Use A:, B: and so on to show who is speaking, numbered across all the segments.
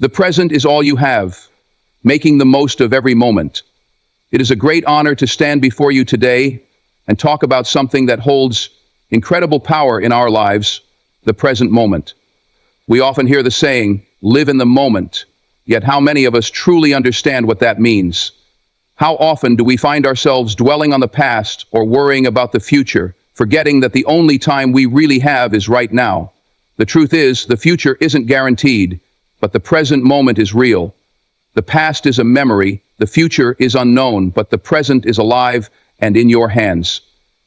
A: The present is all you have, making the most of every moment. It is a great honor to stand before you today and talk about something that holds incredible power in our lives, the present moment. We often hear the saying, live in the moment, yet how many of us truly understand what that means? How often do we find ourselves dwelling on the past or worrying about the future, forgetting that the only time we really have is right now? The truth is, the future isn't guaranteed, but the present moment is real. The past is a memory, the future is unknown, but the present is alive and in your hands.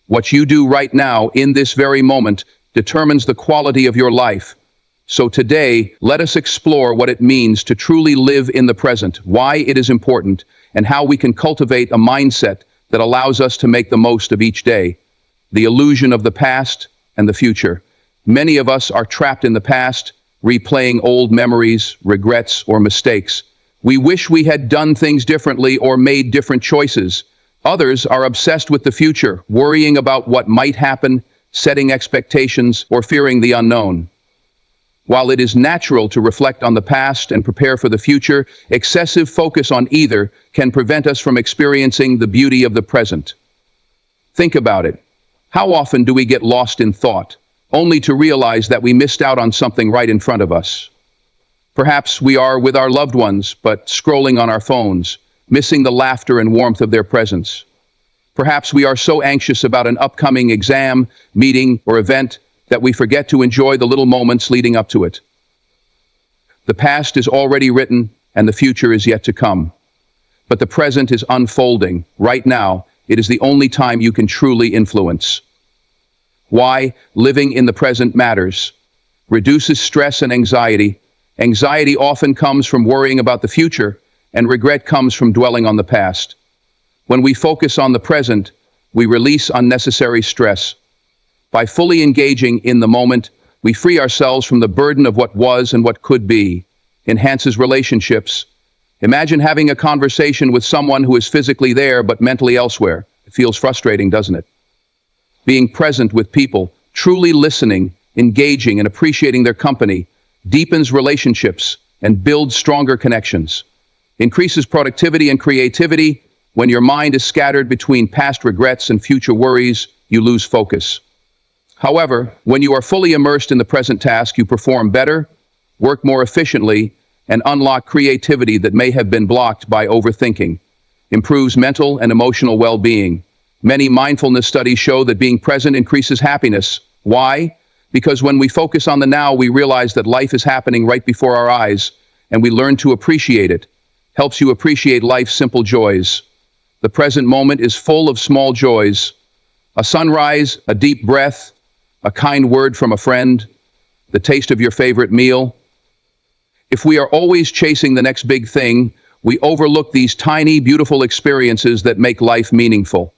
A: What you do right now, in this very moment, determines the quality of your life. So today, let us explore what it means to truly live in the present, why it is important, and how we can cultivate a mindset that allows us to make the most of each day. The illusion of the past and the future. Many of us are trapped in the past, replaying old memories, regrets, or mistakes. We wish we had done things differently or made different choices. Others are obsessed with the future, worrying about what might happen, setting expectations, or fearing the unknown. While it is natural to reflect on the past and prepare for the future, excessive focus on either can prevent us from experiencing the beauty of the present. Think about it. How often do we get lost in thought, only to realize that we missed out on something right in front of us? Perhaps we are with our loved ones, but scrolling on our phones, missing the laughter and warmth of their presence. Perhaps we are so anxious about an upcoming exam, meeting, or event that we forget to enjoy the little moments leading up to it. The past is already written, and the future is yet to come. But the present is unfolding. Right now, it is the only time you can truly influence. Why living in the present matters. Reduces stress and anxiety. Anxiety often comes from worrying about the future, and regret comes from dwelling on the past. When we focus on the present, we release unnecessary stress. By fully engaging in the moment, we free ourselves from the burden of what was and what could be. Enhances relationships. Imagine having a conversation with someone who is physically there but mentally elsewhere. It feels frustrating, doesn't it? Being present with people, truly listening, engaging, and appreciating their company deepens relationships and builds stronger connections. Increases productivity and creativity. When your mind is scattered between past regrets and future worries, you lose focus. However, when you are fully immersed in the present task, you perform better, work more efficiently, and unlock creativity that may have been blocked by overthinking. Improves mental and emotional well-being. Many mindfulness studies show that being present increases happiness. Why? Because when we focus on the now, we realize that life is happening right before our eyes, and we learn to appreciate it. Helps you appreciate life's simple joys. The present moment is full of small joys. A sunrise, a deep breath, a kind word from a friend, the taste of your favorite meal. If we are always chasing the next big thing, we overlook these tiny, beautiful experiences that make life meaningful.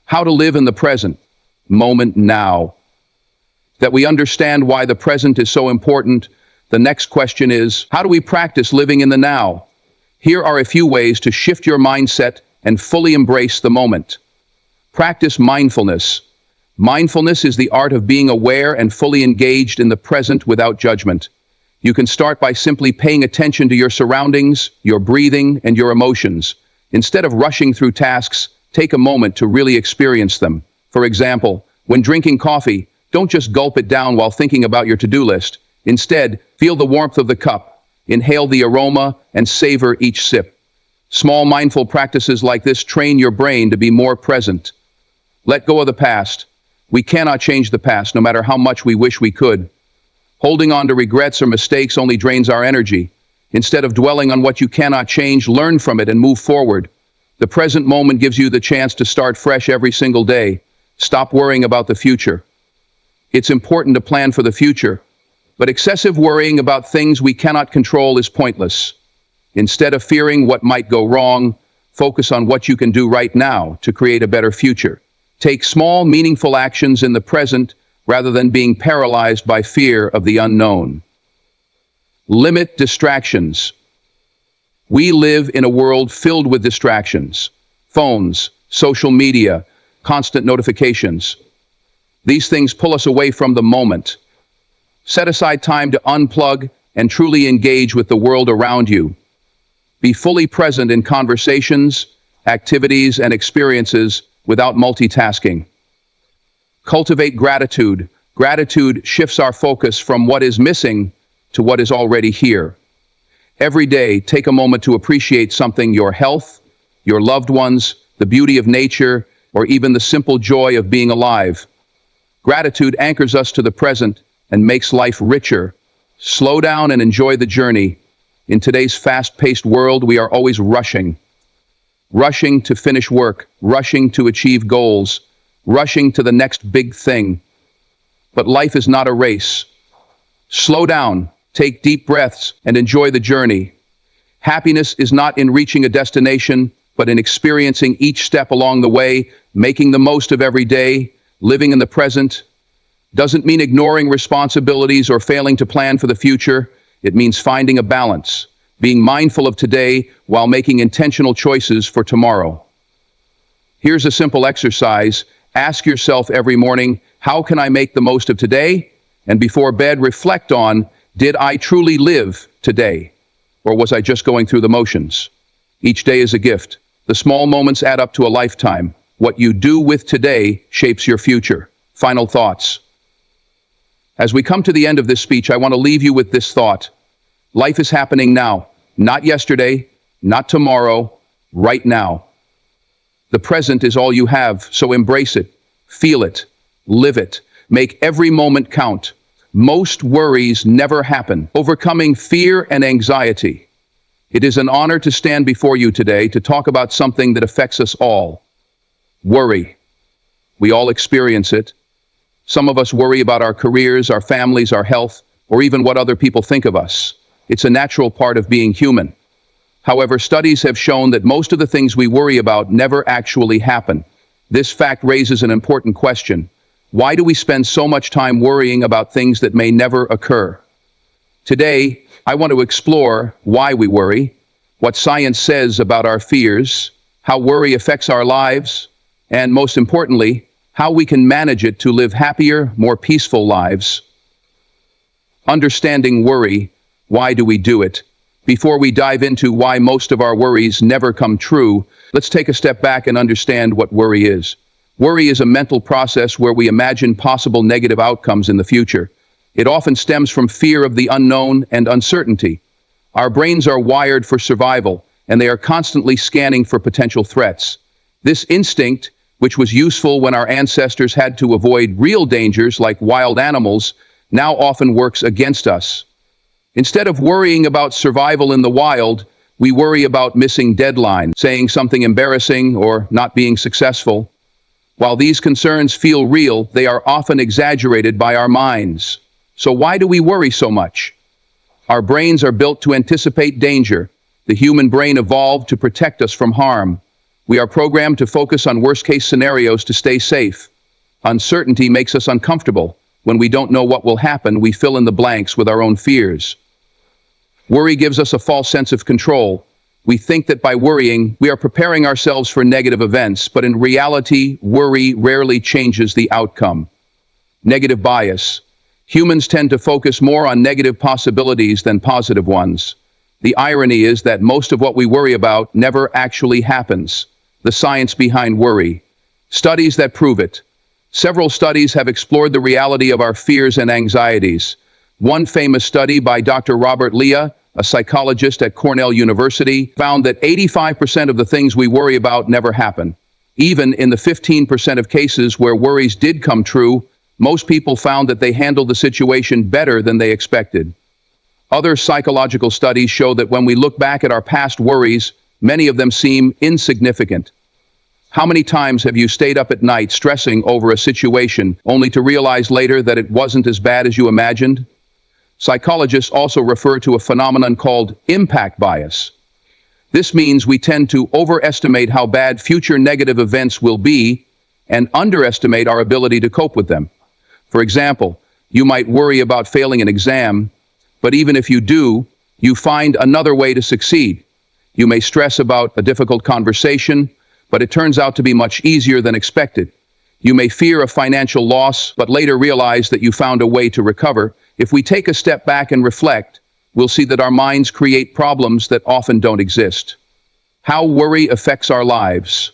A: How to live in the present moment now. That we understand why the present is so important, the next question is, how do we practice living in the now? Here are a few ways to shift your mindset and fully embrace the moment. Practice mindfulness. Mindfulness is the art of being aware and fully engaged in the present without judgment. You can start by simply paying attention to your surroundings, your breathing, and your emotions. Instead of rushing through tasks, take a moment to really experience them. For example, when drinking coffee, don't just gulp it down while thinking about your to-do list. Instead, feel the warmth of the cup, inhale the aroma, and savor each sip. Small mindful practices like this train your brain to be more present. Let go of the past. We cannot change the past, no matter how much we wish we could. Holding on to regrets or mistakes only drains our energy. Instead of dwelling on what you cannot change, learn from it and move forward. The present moment gives you the chance to start fresh every single day. Stop worrying about the future. It's important to plan for the future, but excessive worrying about things we cannot control is pointless. Instead of fearing what might go wrong, focus on what you can do right now to create a better future. Take small, meaningful actions in the present rather than being paralyzed by fear of the unknown. Limit distractions. We live in a world filled with distractions. Phones, social media, constant notifications. These things pull us away from the moment. Set aside time to unplug and truly engage with the world around you. Be fully present in conversations, activities, and experiences without multitasking. Cultivate gratitude. Gratitude shifts our focus from what is missing to what is already here. Every day, take a moment to appreciate something: your health, your loved ones, the beauty of nature, or even the simple joy of being alive. Gratitude anchors us to the present and makes life richer. Slow down and enjoy the journey. In today's fast-paced world, we are always rushing. Rushing to finish work, rushing to achieve goals, rushing to the next big thing. But life is not a race. Slow down, take deep breaths, and enjoy the journey. Happiness is not in reaching a destination, but in experiencing each step along the way, making the most of every day, living in the present. Doesn't mean ignoring responsibilities or failing to plan for the future. It means finding a balance, being mindful of today while making intentional choices for tomorrow. Here's a simple exercise. Ask yourself every morning, how can I make the most of today? And before bed, reflect on, did I truly live today? Or was I just going through the motions? Each day is a gift. The small moments add up to a lifetime. What you do with today shapes your future. Final thoughts. As we come to the end of this speech, I want to leave you with this thought. Life is happening now, not yesterday, not tomorrow, right now. The present is all you have, so embrace it, feel it, live it, make every moment count. Most worries never happen. Overcoming fear and anxiety. It is an honor to stand before you today to talk about something that affects us all. Worry. We all experience it. Some of us worry about our careers, our families, our health, or even what other people think of us. It's a natural part of being human. However, studies have shown that most of the things we worry about never actually happen. This fact raises an important question. Why do we spend so much time worrying about things that may never occur? Today, I want to explore why we worry, what science says about our fears, how worry affects our lives, and most importantly, how we can manage it to live happier, more peaceful lives. Understanding worry, why do we do it? Before we dive into why most of our worries never come true, let's take a step back and understand what worry is. Worry is a mental process where we imagine possible negative outcomes in the future. It often stems from fear of the unknown and uncertainty. Our brains are wired for survival, and they are constantly scanning for potential threats. This instinct, which was useful when our ancestors had to avoid real dangers like wild animals, now often works against us. Instead of worrying about survival in the wild, we worry about missing deadlines, saying something embarrassing, or not being successful. While these concerns feel real, they are often exaggerated by our minds. So why do we worry so much? Our brains are built to anticipate danger. The human brain evolved to protect us from harm. We are programmed to focus on worst-case scenarios to stay safe. Uncertainty makes us uncomfortable. When we don't know what will happen, we fill in the blanks with our own fears. Worry gives us a false sense of control. We think that by worrying, we are preparing ourselves for negative events, but in reality, worry rarely changes the outcome. Negative bias. Humans tend to focus more on negative possibilities than positive ones. The irony is that most of what we worry about never actually happens. The science behind worry. Studies that prove it. Several studies have explored the reality of our fears and anxieties. One famous study by Dr. Robert Leah, a psychologist at Cornell University, found that 85% of the things we worry about never happen. Even in the 15% of cases where worries did come true, most people found that they handled the situation better than they expected. Other psychological studies show that when we look back at our past worries, many of them seem insignificant. How many times have you stayed up at night stressing over a situation only to realize later that it wasn't as bad as you imagined? Psychologists also refer to a phenomenon called impact bias. This means we tend to overestimate how bad future negative events will be and underestimate our ability to cope with them. For example, you might worry about failing an exam, but even if you do, you find another way to succeed. You may stress about a difficult conversation, but it turns out to be much easier than expected. You may fear a financial loss, but later realize that you found a way to recover. If we take a step back and reflect, we'll see that our minds create problems that often don't exist. How worry affects our lives.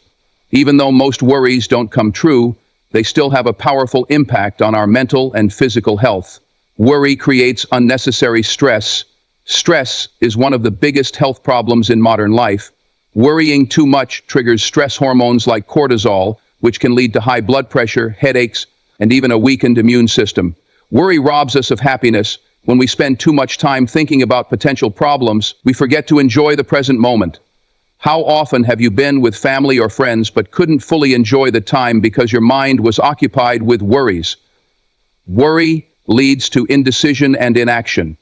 A: Even though most worries don't come true, they still have a powerful impact on our mental and physical health. Worry creates unnecessary stress. Stress is one of the biggest health problems in modern life. Worrying too much triggers stress hormones like cortisol, which can lead to high blood pressure, headaches, and even a weakened immune system. Worry robs us of happiness. When we spend too much time thinking about potential problems, we forget to enjoy the present moment. How often have you been with family or friends but couldn't fully enjoy the time because your mind was occupied with worries? Worry leads to indecision and inaction.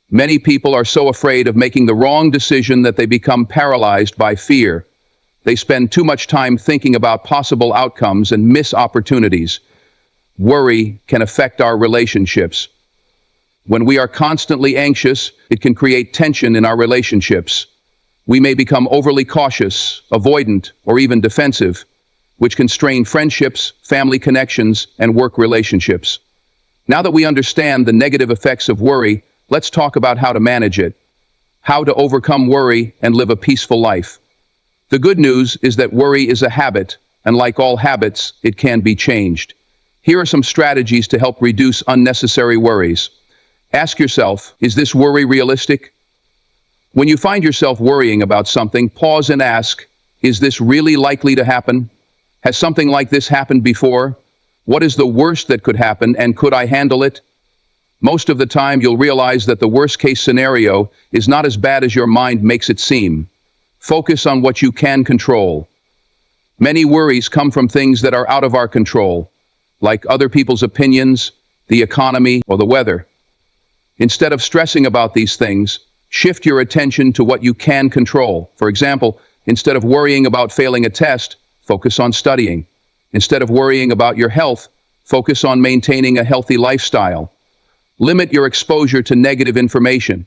A: Many people are so afraid of making the wrong decision that they become paralyzed by fear. They spend too much time thinking about possible outcomes and miss opportunities. Worry can affect our relationships. When we are constantly anxious, it can create tension in our relationships. We may become overly cautious, avoidant, or even defensive, which can strain friendships, family connections, and work relationships. Now that we understand the negative effects of worry, let's talk about how to manage it, how to overcome worry and live a peaceful life. The good news is that worry is a habit, and like all habits, it can be changed. Here are some strategies to help reduce unnecessary worries. Ask yourself, is this worry realistic? When you find yourself worrying about something, pause and ask, is this really likely to happen? Has something like this happened before? What is the worst that could happen, and could I handle it? Most of the time, you'll realize that the worst-case scenario is not as bad as your mind makes it seem. Focus on what you can control. Many worries come from things that are out of our control, like other people's opinions, the economy, or the weather. Instead of stressing about these things, shift your attention to what you can control. For example, instead of worrying about failing a test, focus on studying. Instead of worrying about your health, focus on maintaining a healthy lifestyle. Limit your exposure to negative information.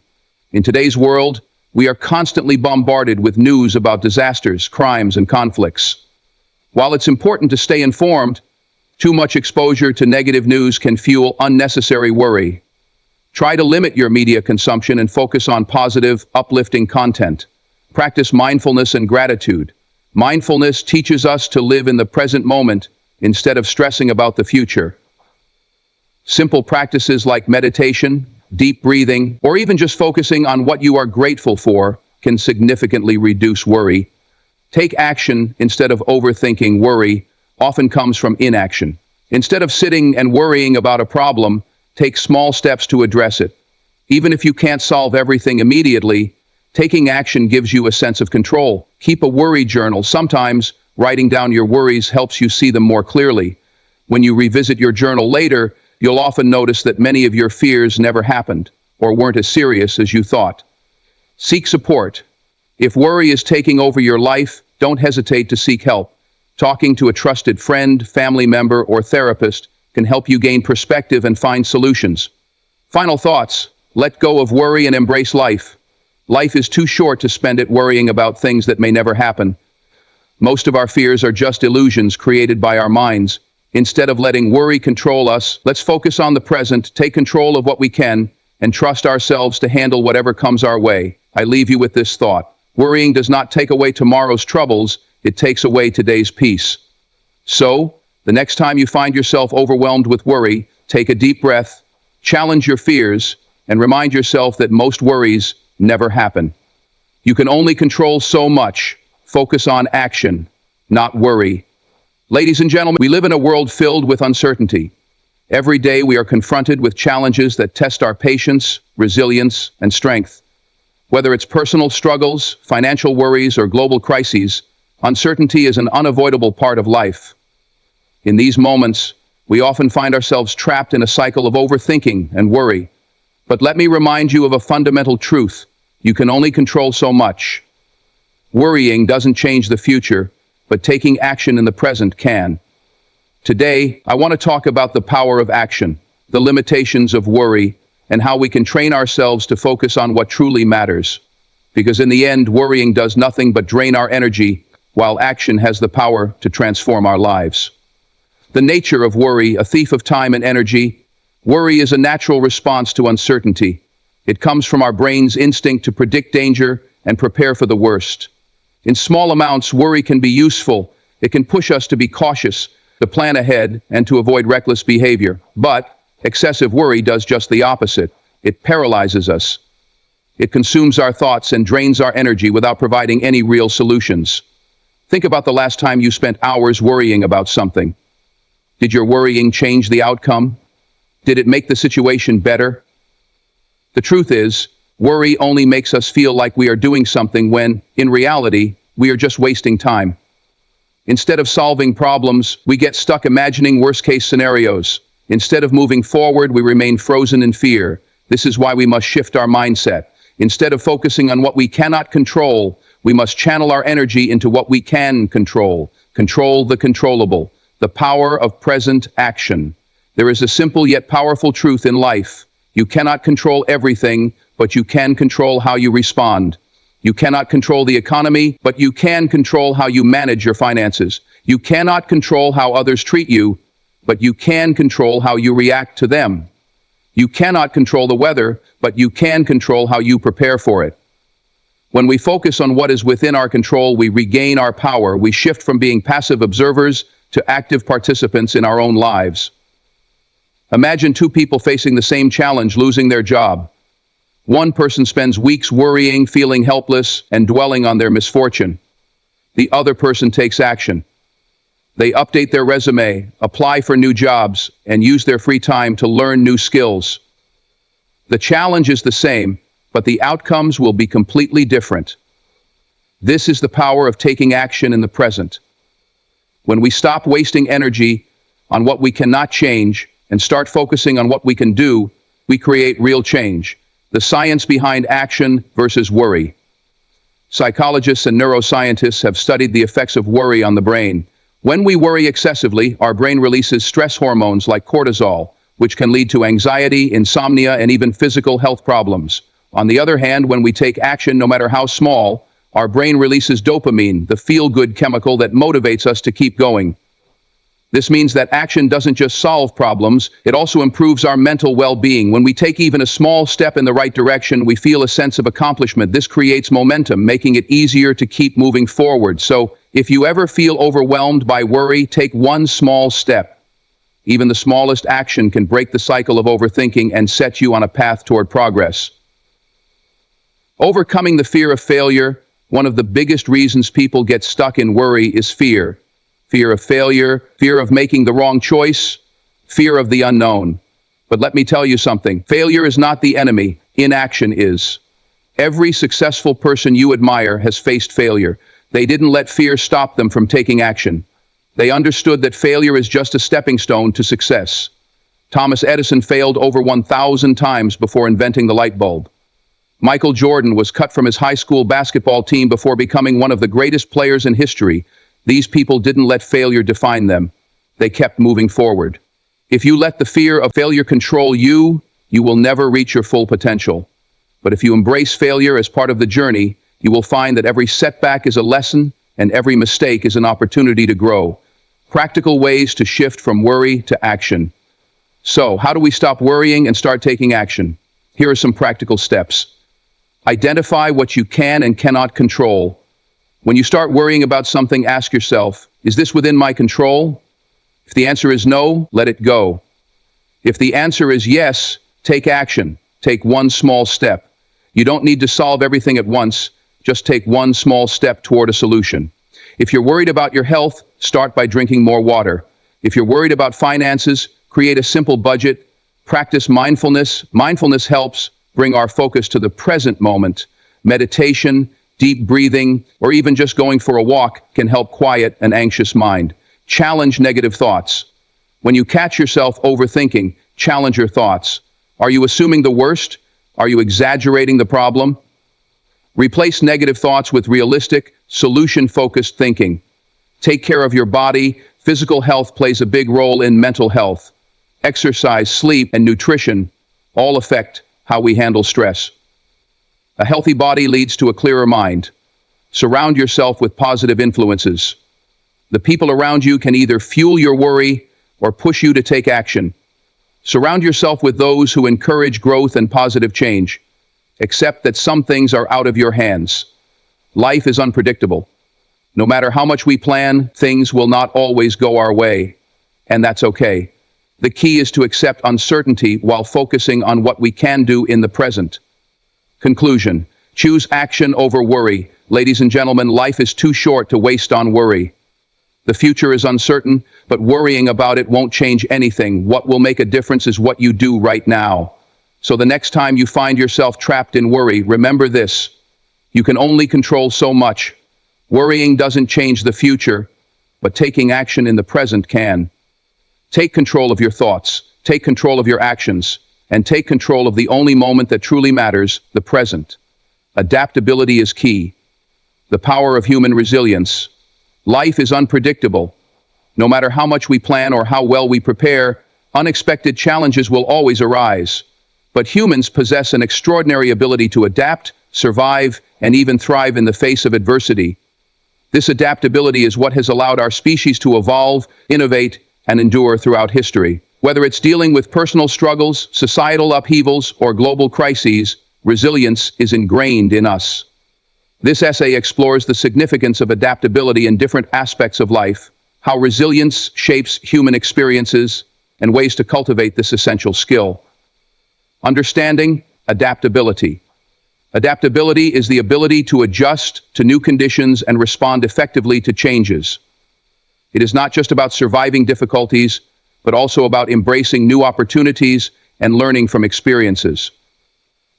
A: In today's world, we are constantly bombarded with news about disasters, crimes, and conflicts. While it's important to stay informed, too much exposure to negative news can fuel unnecessary worry. Try to limit your media consumption and focus on positive, uplifting content. Practice mindfulness and gratitude. Mindfulness teaches us to live in the present moment instead of stressing about the future. Simple practices like meditation, deep breathing, or even just focusing on what you are grateful for can significantly reduce worry. Take action instead of overthinking. Worry often comes from inaction. Instead of sitting and worrying about a problem, take small steps to address it. Even if you can't solve everything immediately, taking action gives you a sense of control. Keep a worry journal. Sometimes writing down your worries helps you see them more clearly. When you revisit your journal later, you'll often notice that many of your fears never happened or weren't as serious as you thought. Seek support. If worry is taking over your life, don't hesitate to seek help. Talking to a trusted friend, family member, or therapist can help you gain perspective and find solutions. Final thoughts. Let go of worry and embrace life. Life is too short to spend it worrying about things that may never happen. Most of our fears are just illusions created by our minds. Instead of letting worry control us, let's focus on the present, take control of what we can, and trust ourselves to handle whatever comes our way. I leave you with this thought. Worrying does not take away tomorrow's troubles, it takes away today's peace. So, the next time you find yourself overwhelmed with worry, take a deep breath, challenge your fears, and remind yourself that most worries never happen. You can only control so much. Focus on action, not worry. Ladies and gentlemen, we live in a world filled with uncertainty. Every day we are confronted with challenges that test our patience, resilience, and strength. Whether it's personal struggles, financial worries, or global crises, uncertainty is an unavoidable part of life. In these moments, we often find ourselves trapped in a cycle of overthinking and worry. But let me remind you of a fundamental truth. You can only control so much. Worrying doesn't change the future, but taking action in the present can. Today, I want to talk about the power of action, the limitations of worry, and how we can train ourselves to focus on what truly matters. Because in the end, worrying does nothing but drain our energy, while action has the power to transform our lives. The nature of worry, a thief of time and energy. Worry is a natural response to uncertainty. It comes from our brain's instinct to predict danger and prepare for the worst. In small amounts, worry can be useful. It can push us to be cautious, to plan ahead, and to avoid reckless behavior. But excessive worry does just the opposite. It paralyzes us. It consumes our thoughts and drains our energy without providing any real solutions. Think about the last time you spent hours worrying about something. Did your worrying change the outcome? Did it make the situation better? The truth is, worry only makes us feel like we are doing something when, in reality, we are just wasting time. Instead of solving problems, we get stuck imagining worst-case scenarios. Instead of moving forward, we remain frozen in fear. This is why we must shift our mindset. Instead of focusing on what we cannot control, we must channel our energy into what we can control. Control the controllable. The power of present action. There is a simple yet powerful truth in life. You cannot control everything, but you can control how you respond. You cannot control the economy, but you can control how you manage your finances. You cannot control how others treat you, but you can control how you react to them. You cannot control the weather, but you can control how you prepare for it. When we focus on what is within our control, we regain our power. We shift from being passive observers to active participants in our own lives. Imagine two people facing the same challenge, losing their job. One person spends weeks worrying, feeling helpless, and dwelling on their misfortune. The other person takes action. They update their resume, apply for new jobs, and use their free time to learn new skills. The challenge is the same, but the outcomes will be completely different. This is the power of taking action in the present. When we stop wasting energy on what we cannot change and start focusing on what we can do, we create real change. The science behind action versus worry. Psychologists and neuroscientists have studied the effects of worry on the brain. When we worry excessively, our brain releases stress hormones like cortisol, which can lead to anxiety, insomnia, and even physical health problems. On the other hand, when we take action, no matter how small, our brain releases dopamine, the feel-good chemical that motivates us to keep going. This means that action doesn't just solve problems, it also improves our mental well-being. When we take even a small step in the right direction, we feel a sense of accomplishment. This creates momentum, making it easier to keep moving forward. So, if you ever feel overwhelmed by worry, take one small step. Even the smallest action can break the cycle of overthinking and set you on a path toward progress. Overcoming the fear of failure. One of the biggest reasons people get stuck in worry is fear. Fear of failure, fear of making the wrong choice, fear of the unknown. But let me tell you something, failure is not the enemy, inaction is. Every successful person you admire has faced failure. They didn't let fear stop them from taking action. They understood that failure is just a stepping stone to success. Thomas Edison failed over 1,000 times before inventing the light bulb. Michael Jordan was cut from his high school basketball team before becoming one of the greatest players in history. These people didn't let failure define them. They kept moving forward. If you let the fear of failure control you, you will never reach your full potential. But if you embrace failure as part of the journey, you will find that every setback is a lesson and every mistake is an opportunity to grow. Practical ways to shift from worry to action. So, how do we stop worrying and start taking action? Here are some practical steps. Identify what you can and cannot control. When you start worrying about something, ask yourself, is this within my control? If the answer is no, let it go. If the answer is yes, take action. Take one small step. You don't need to solve everything at once. Just take one small step toward a solution. If you're worried about your health, start by drinking more water. If you're worried about finances, create a simple budget. Practice mindfulness. Mindfulness helps bring our focus to the present moment. Meditation, deep breathing, or even just going for a walk can help quiet an anxious mind. Challenge negative thoughts. When you catch yourself overthinking, challenge your thoughts. Are you assuming the worst? Are you exaggerating the problem? Replace negative thoughts with realistic, solution-focused thinking. Take care of your body. Physical health plays a big role in mental health. Exercise, sleep, and nutrition all affect how we handle stress. A healthy body leads to a clearer mind. Surround yourself with positive influences. The people around you can either fuel your worry or push you to take action. Surround yourself with those who encourage growth and positive change. Accept that some things are out of your hands. Life is unpredictable. No matter how much we plan, things will not always go our way. And that's okay. The key is to accept uncertainty while focusing on what we can do in the present. Conclusion. Choose action over worry. Ladies and gentlemen, life is too short to waste on worry. The future is uncertain, but worrying about it won't change anything. What will make a difference is what you do right now. So the next time you find yourself trapped in worry, remember this. You can only control so much. Worrying doesn't change the future, but taking action in the present can. Take control of your thoughts, take control of your actions, and take control of the only moment that truly matters, the present. Adaptability is key. The power of human resilience. Life is unpredictable. No matter how much we plan or how well we prepare, unexpected challenges will always arise. But humans possess an extraordinary ability to adapt, survive, and even thrive in the face of adversity. This adaptability is what has allowed our species to evolve, innovate, and endure throughout history. Whether it's dealing with personal struggles, societal upheavals, or global crises, resilience is ingrained in us. This essay explores the significance of adaptability in different aspects of life, how resilience shapes human experiences, and ways to cultivate this essential skill. Understanding adaptability. Adaptability is the ability to adjust to new conditions and respond effectively to changes. It is not just about surviving difficulties, but also about embracing new opportunities and learning from experiences.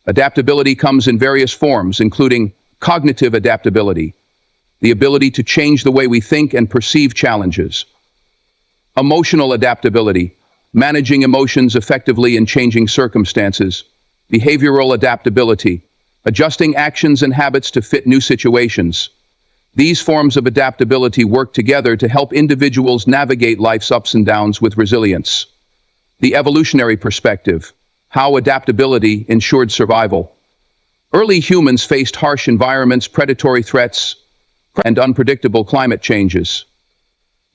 A: Adaptability comes in various forms, including cognitive adaptability, the ability to change the way we think and perceive challenges. Emotional adaptability, managing emotions effectively in changing circumstances. Behavioral adaptability, adjusting actions and habits to fit new situations. These forms of adaptability work together to help individuals navigate life's ups and downs with resilience. The evolutionary perspective, how adaptability ensured survival. Early humans faced harsh environments, predatory threats, and unpredictable climate changes.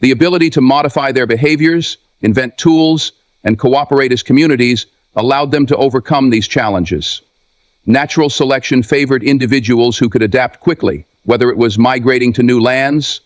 A: The ability to modify their behaviors, invent tools, and cooperate as communities allowed them to overcome these challenges. Natural selection favored individuals who could adapt quickly, whether it was migrating to new lands,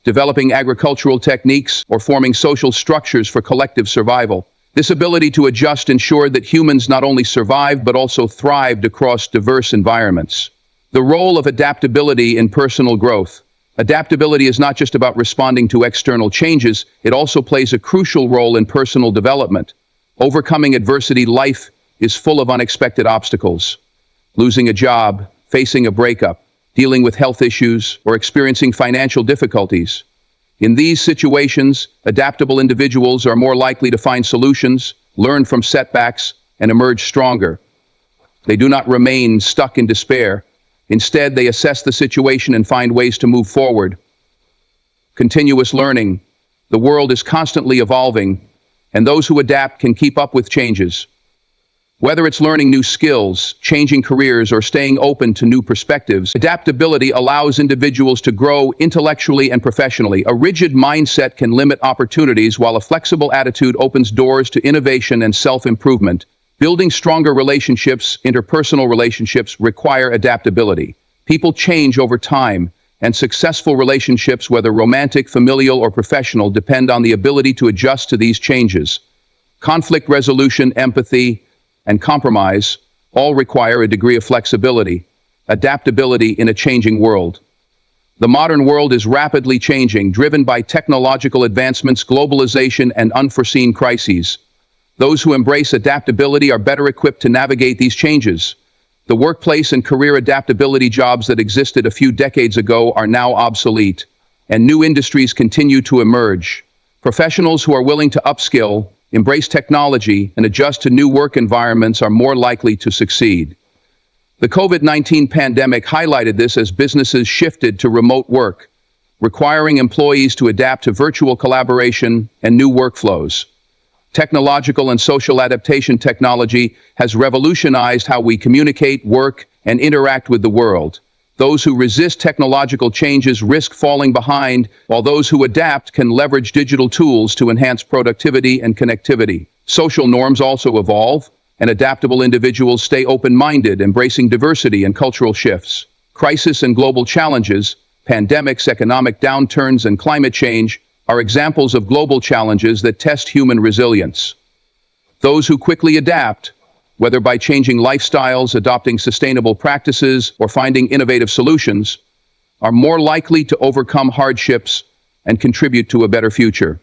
A: developing agricultural techniques, or forming social structures for collective survival. This ability to adjust ensured that humans not only survived but also thrived across diverse environments. The role of adaptability in personal growth. Adaptability is not just about responding to external changes, it also plays a crucial role in personal development. Overcoming adversity. Life is full of unexpected obstacles. Losing a job, facing a breakup, dealing with health issues, or experiencing financial difficulties. In these situations, adaptable individuals are more likely to find solutions, learn from setbacks, and emerge stronger. They do not remain stuck in despair. Instead, they assess the situation and find ways to move forward. Continuous learning. The world is constantly evolving, and those who adapt can keep up with changes. Whether it's learning new skills, changing careers, or staying open to new perspectives, adaptability allows individuals to grow intellectually and professionally. A rigid mindset can limit opportunities, while a flexible attitude opens doors to innovation and self-improvement. Building stronger relationships, interpersonal relationships, require adaptability. People change over time, and successful relationships, whether romantic, familial, or professional, depend on the ability to adjust to these changes. Conflict resolution, empathy, and compromise all require a degree of flexibility, adaptability in a changing world. The modern world is rapidly changing, driven by technological advancements, globalization, and unforeseen crises. Those who embrace adaptability are better equipped to navigate these changes. The workplace and career adaptability. Jobs that existed a few decades ago are now obsolete, and new industries continue to emerge. Professionals who are willing to upskill, embrace technology, and adjust to new work environments are more likely to succeed. The COVID-19 pandemic highlighted this as businesses shifted to remote work, requiring employees to adapt to virtual collaboration and new workflows. Technological and social adaptation. Technology has revolutionized how we communicate, work, and interact with the world. Those who resist technological changes risk falling behind, while those who adapt can leverage digital tools to enhance productivity and connectivity. Social norms also evolve. and adaptable individuals stay open-minded, embracing diversity and cultural shifts. Crisis and global challenges, pandemics, economic downturns, and climate change are examples of global challenges that test human resilience. Those who quickly adapt, whether by changing lifestyles, adopting sustainable practices, or finding innovative solutions, are more likely to overcome hardships and contribute to a better future.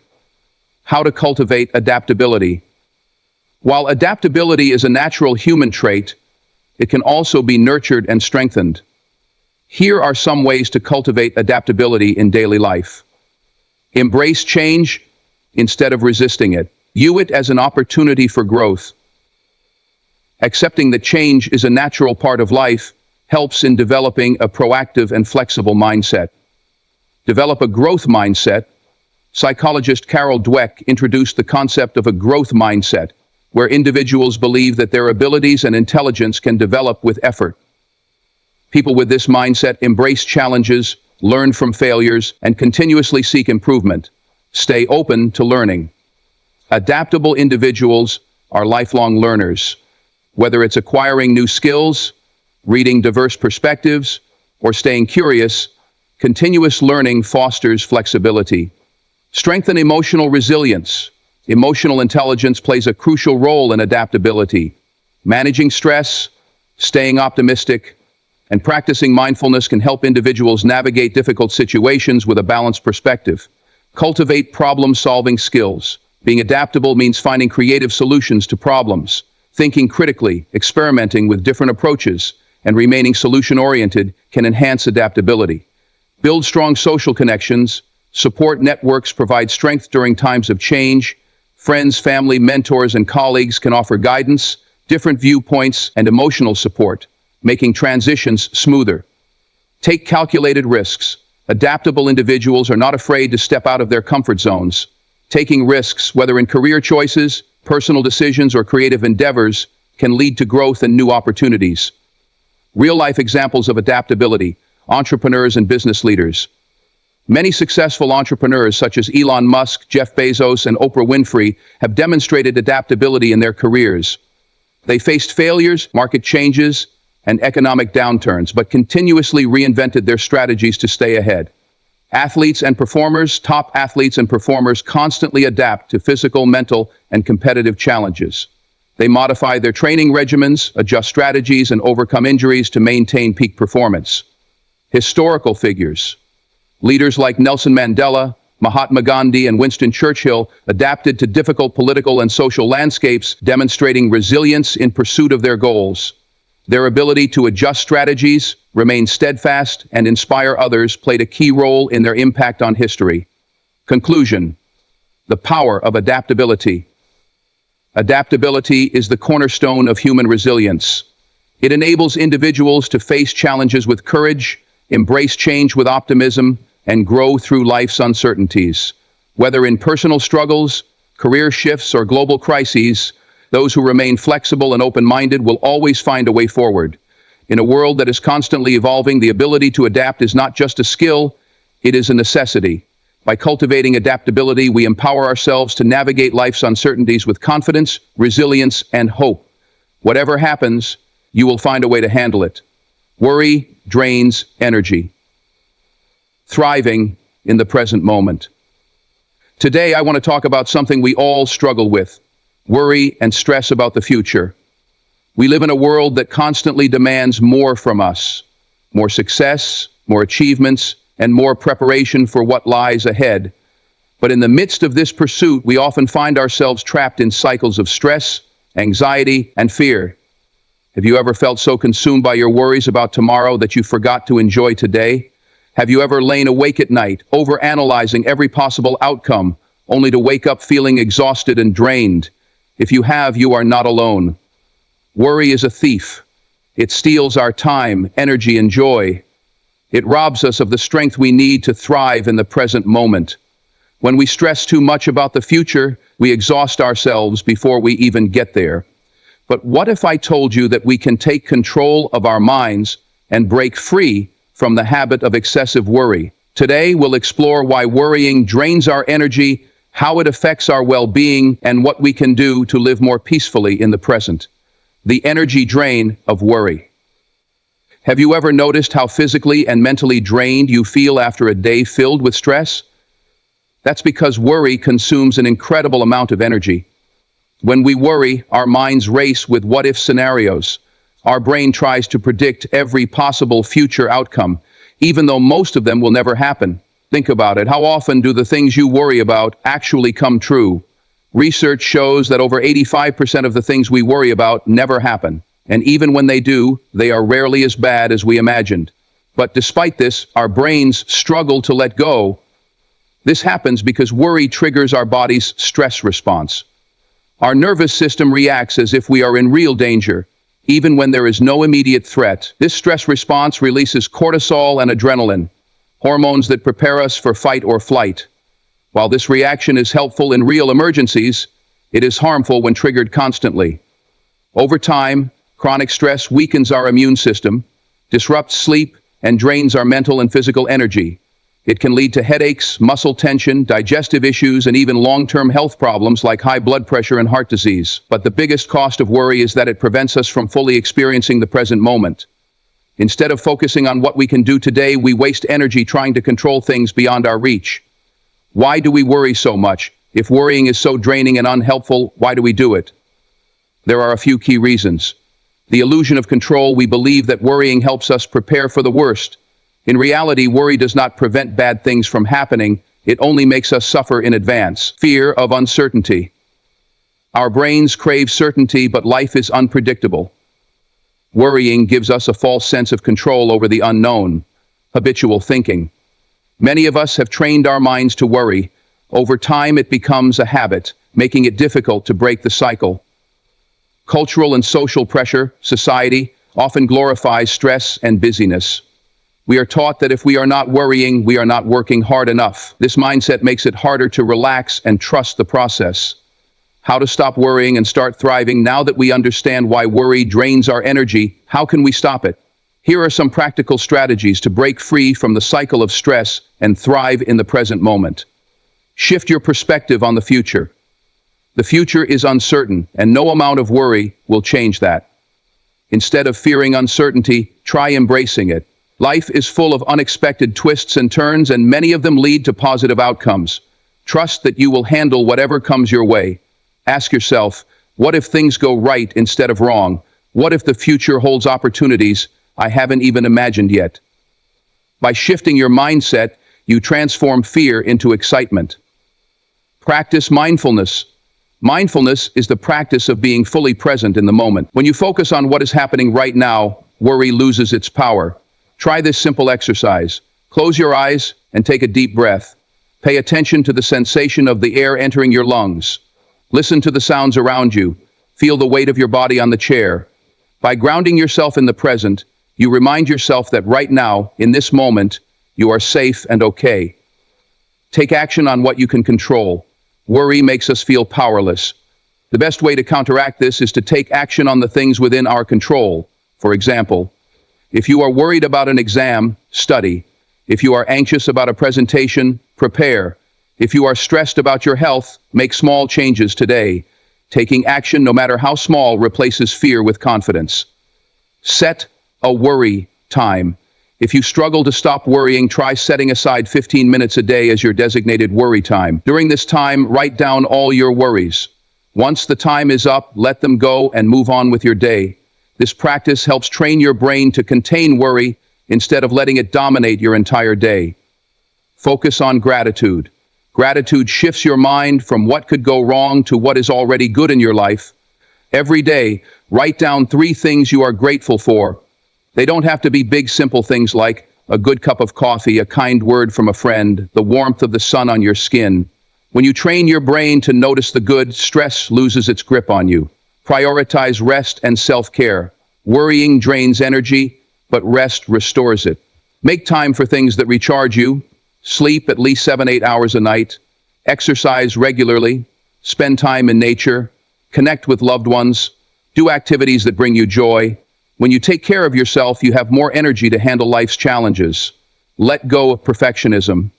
A: How to cultivate adaptability. While adaptability is a natural human trait, it can also be nurtured and strengthened. Here are some ways to cultivate adaptability in daily life. Embrace change instead of resisting it. View it as an opportunity for growth. Accepting that change is a natural part of life helps in developing a proactive and flexible mindset. Develop a growth mindset. Psychologist Carol Dweck introduced the concept of a growth mindset, where individuals believe that their abilities and intelligence can develop with effort. People with this mindset embrace challenges, learn from failures, and continuously seek improvement. Stay open to learning. Adaptable individuals are lifelong learners. Whether it's acquiring new skills, reading diverse perspectives, or staying curious, continuous learning fosters flexibility. Strengthen emotional resilience. Emotional intelligence plays a crucial role in adaptability. Managing stress, staying optimistic, and practicing mindfulness can help individuals navigate difficult situations with a balanced perspective. Cultivate problem-solving skills. Being adaptable means finding creative solutions to problems, thinking critically, experimenting with different approaches, and remaining solution-oriented can enhance adaptability. Build strong social connections. Support networks provide strength during times of change. Friends, family, mentors, and colleagues can offer guidance, different viewpoints, and emotional support, making transitions smoother. Take calculated risks. Adaptable individuals are not afraid to step out of their comfort zones. Taking risks, whether in career choices, personal decisions, or creative endeavors, can lead to growth and new opportunities. Real-life examples of adaptability: entrepreneurs and business leaders. Many successful entrepreneurs such as Elon Musk, Jeff Bezos, and Oprah Winfrey have demonstrated adaptability in their careers. They faced failures, market changes, and economic downturns, but continuously reinvented their strategies to stay ahead. Athletes and performers, top athletes and performers constantly adapt to physical, mental, and competitive challenges. They modify their training regimens, adjust strategies, and overcome injuries to maintain peak performance. Historical figures. Leaders like Nelson Mandela, Mahatma Gandhi, and Winston Churchill adapted to difficult political and social landscapes, demonstrating resilience in pursuit of their goals. Their ability to adjust strategies, remain steadfast, and inspire others played a key role in their impact on history. Conclusion: the power of adaptability. Adaptability is the cornerstone of human resilience. It enables individuals to face challenges with courage, embrace change with optimism, and grow through life's uncertainties. Whether in personal struggles, career shifts, or global crises, those who remain flexible and open-minded will always find a way forward. In a world that is constantly evolving, the ability to adapt is not just a skill, it is a necessity. By cultivating adaptability, we empower ourselves to navigate life's uncertainties with confidence, resilience, and hope. Whatever happens, you will find a way to handle it. Worry drains energy. Thriving in the present moment. Today, I want to talk about something we all struggle with: worry and stress about the future. We live in a world that constantly demands more from us: more success, more achievements, and more preparation for what lies ahead. But in the midst of this pursuit, we often find ourselves trapped in cycles of stress, anxiety, and fear. Have you ever felt so consumed by your worries about tomorrow that you forgot to enjoy today? Have you ever lain awake at night, overanalyzing every possible outcome, only to wake up feeling exhausted and drained? If you have, you are not alone. Worry is a thief. It steals our time, energy, and joy. It robs us of the strength we need to thrive in the present moment. When we stress too much about the future, we exhaust ourselves before we even get there. But what if I told you that we can take control of our minds and break free from the habit of excessive worry? Today, we'll explore why worrying drains our energy, how it affects our well-being, and what we can do to live more peacefully in the present. The energy drain of worry. Have you ever noticed how physically and mentally drained you feel after a day filled with stress? That's because worry consumes an incredible amount of energy. When we worry, our minds race with what-if scenarios. Our brain tries to predict every possible future outcome, even though most of them will never happen. Think about it. How often do the things you worry about actually come true? Research shows that over 85% of the things we worry about never happen. And even when they do, they are rarely as bad as we imagined. But despite this, our brains struggle to let go. This happens because worry triggers our body's stress response. Our nervous system reacts as if we are in real danger, even when there is no immediate threat. This stress response releases cortisol and adrenaline, hormones that prepare us for fight or flight. While this reaction is helpful in real emergencies, it is harmful when triggered constantly. Over time, chronic stress weakens our immune system, disrupts sleep, and drains our mental and physical energy. It can lead to headaches, muscle tension, digestive issues, and even long-term health problems like high blood pressure and heart disease. But the biggest cost of worry is that it prevents us from fully experiencing the present moment. Instead of focusing on what we can do today, we waste energy trying to control things beyond our reach. Why do we worry so much? If worrying is so draining and unhelpful, why do we do it? There are a few key reasons. The illusion of control. We believe that worrying helps us prepare for the worst. In reality, worry does not prevent bad things from happening. It only makes us suffer in advance. Fear of uncertainty. Our brains crave certainty, but life is unpredictable. Worrying gives us a false sense of control over the unknown. Habitual thinking. Many of us have trained our minds to worry. Over time, it becomes a habit, making it difficult to break the cycle. Cultural and social pressure. Society often glorifies stress and busyness. We are taught that if we are not worrying, we are not working hard enough. This mindset makes it harder to relax and trust the process. How to stop worrying and start thriving. Now that we understand why worry drains our energy, how can we stop it? Here are some practical strategies to break free from the cycle of stress and thrive in the present moment. Shift your perspective on the future. The future is uncertain, and no amount of worry will change that. Instead of fearing uncertainty, try embracing it. Life is full of unexpected twists and turns, and many of them lead to positive outcomes. Trust that you will handle whatever comes your way. Ask yourself, what if things go right instead of wrong? What if the future holds opportunities I haven't even imagined yet? By shifting your mindset, you transform fear into excitement. Practice mindfulness. Mindfulness is the practice of being fully present in the moment. When you focus on what is happening right now, worry loses its power. Try this simple exercise. Close your eyes and take a deep breath. Pay attention to the sensation of the air entering your lungs. Listen to the sounds around you. Feel the weight of your body on the chair. By grounding yourself in the present, you remind yourself that right now, in this moment, you are safe and okay. Take action on what you can control. Worry makes us feel powerless. The best way to counteract this is to take action on the things within our control. For example, if you are worried about an exam, study. If you are anxious about a presentation, prepare. If you are stressed about your health, make small changes today. Taking action, no matter how small, replaces fear with confidence. Set a worry time. If you struggle to stop worrying, try setting aside 15 minutes a day as your designated worry time. During this time, write down all your worries. Once the time is up, let them go and move on with your day. This practice helps train your brain to contain worry instead of letting it dominate your entire day. Focus on gratitude. Gratitude shifts your mind from what could go wrong to what is already good in your life. Every day, write down 3 things you are grateful for. They don't have to be big, simple things like a good cup of coffee, a kind word from a friend, the warmth of the sun on your skin. When you train your brain to notice the good, stress loses its grip on you. Prioritize rest and self-care. Worrying drains energy, but rest restores it. Make time for things that recharge you. Sleep at least 7-8 hours a night. Exercise regularly. Spend time in nature. Connect with loved ones. Do activities that bring you joy. When you take care of yourself, you have more energy to handle life's challenges. Let go of perfectionism.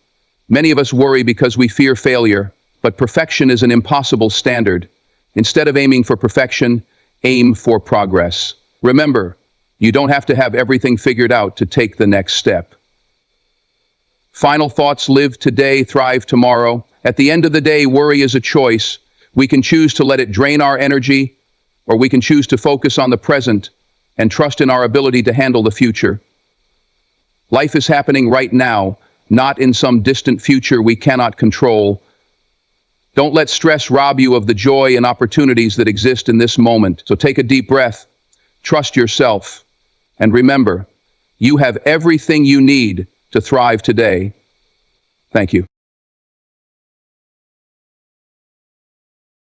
A: Many of us worry because we fear failure, but perfection is an impossible standard. Instead of aiming for perfection, Aim for progress. Remember, you don't have to have everything figured out to take the next step. Final thoughts: live today, thrive tomorrow. At the end of the day, worry is a choice. We can choose to let it drain our energy, or we can choose to focus on the present and trust in our ability to handle the future. Life is happening right now, not in some distant future we cannot control. Don't let stress rob you of the joy and opportunities that exist in this moment. So take a deep breath, trust yourself, and remember, you have everything you need to thrive today. Thank you.